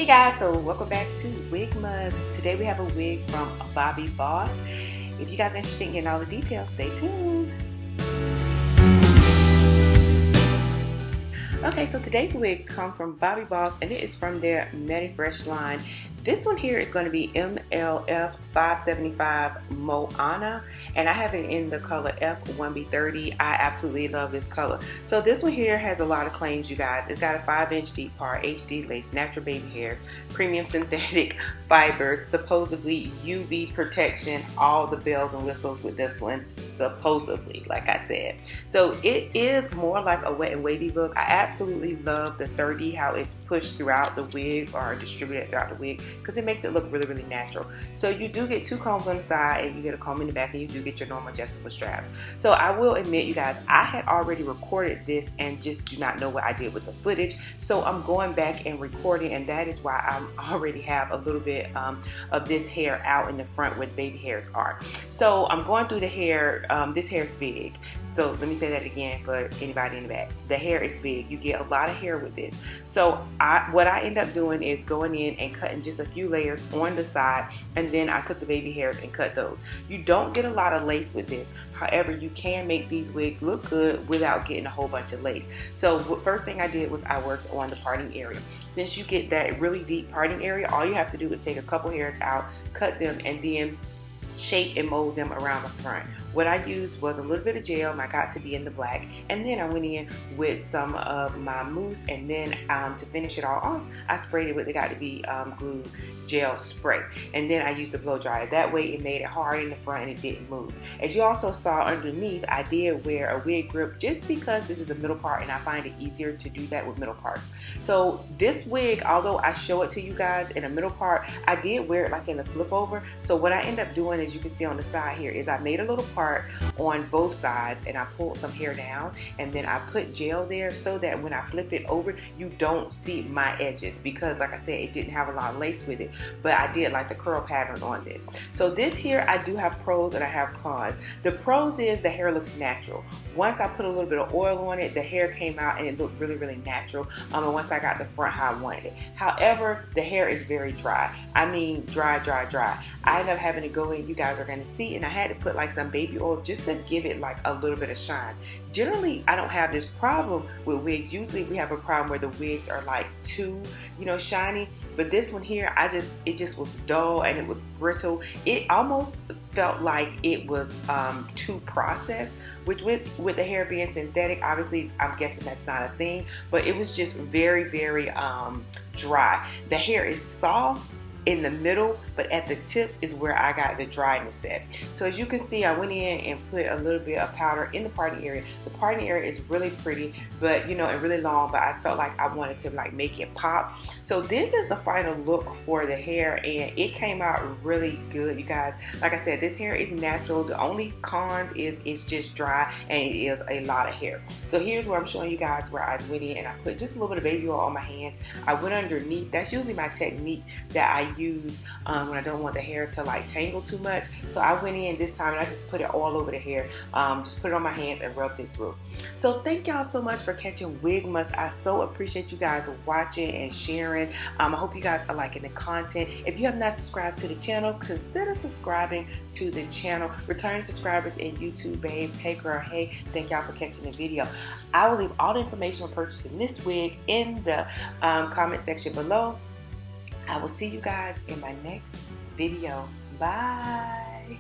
Hey guys, so welcome back to Wig Must. Today we have a wig from Bobbi Boss. If you guys are interested in getting all the details, stay tuned. Okay, so today's wigs come from Bobbi Boss and it is from their MEDIFRESH line. This one here is going to be MLF575 MOANA, and I have it in the color F1B30. I absolutely love this color. So this one here has a lot of claims, you guys. It's got a 5-inch deep part, HD lace, natural baby hairs, premium synthetic fibers, supposedly UV protection, all the bells and whistles with this one, supposedly, like I said. So it is more like a wet and wavy look. I absolutely love the 30, how it's pushed throughout the wig or distributed throughout the wig, because it makes it look really, really natural. So you do get 2 combs on the side and you get a comb in the back, and you do get your normal adjustable straps. So I will admit, you guys, I had already recorded this and just do not know what I did with the footage. So I'm going back and recording, and that is why I already have a little bit of this hair out in the front where the baby hairs are. So I'm going through the hair. This hair is big. So let me say that again for anybody in the back. The hair is big. You get a lot of hair with this. So what I end up doing is going in and cutting just a few layers on the side, and then I took the baby hairs and cut those. You don't get a lot of lace with this. However, you can make these wigs look good without getting a whole bunch of lace. So first thing I did was I worked on the parting area. Since you get that really deep parting area, all you have to do is take a couple hairs out, cut them, and then shape and mold them around the front. What I used was a little bit of gel, my got to be in the black, and then I went in with some of my mousse, and then to finish it all off, I sprayed it with the got to be glue gel spray, and then I used a blow dryer. That way it made it hard in the front and it didn't move. As you also saw underneath, I did wear a wig grip just because this is the middle part and I find it easier to do that with middle parts. So this wig, although I show it to you guys in the middle part, I did wear it like in the flip over. So what I end up doing, as you can see on the side here, is I made a little part on both sides and I pulled some hair down, and then I put gel there so that when I flip it over, you don't see my edges, because like I said, it didn't have a lot of lace with it, but I did like the curl pattern on this. So this here, I do have pros and I have cons. The pros is the hair looks natural. Once I put a little bit of oil on it, the hair came out and it looked really, really natural. And once I got the front how I wanted it. However, the hair is very dry. I mean, dry, dry, dry. I ended up having to go in, you guys are going to see, and I had to put like some baby oil just to give it like a little bit of shine. Generally, I don't have this problem with wigs. Usually we have a problem where the wigs are like too, shiny, but this one here, it just was dull and it was brittle. It almost felt like it was too processed, which with the hair being synthetic, obviously I'm guessing that's not a thing, but it was just very, very dry. The hair is soft in the middle, but at the tips is where I got the dryness at. So as you can see, I went in and put a little bit of powder in the parting area. The parting area is really pretty, but and really long, but I felt like I wanted to like make it pop. So this is the final look for the hair, and it came out really good, you guys. Like I said, this hair is natural. The only cons is it's just dry and it is a lot of hair. So here's where I'm showing you guys where I went in and I put just a little bit of baby oil on my hands. I went underneath. That's usually my technique that I use when I don't want the hair to like tangle too much. So I went in this time and I just put it all over the hair, just put it on my hands and rubbed it through. So thank y'all so much for catching Wig Must. I so appreciate you guys watching and sharing. I hope you guys are liking the content. If you have not subscribed to the channel, consider subscribing to the channel. Returning subscribers in YouTube babes, hey girl, hey, thank y'all for catching the video. I will leave all the information on purchasing this wig in the comment section below. I will see you guys in my next video. Bye.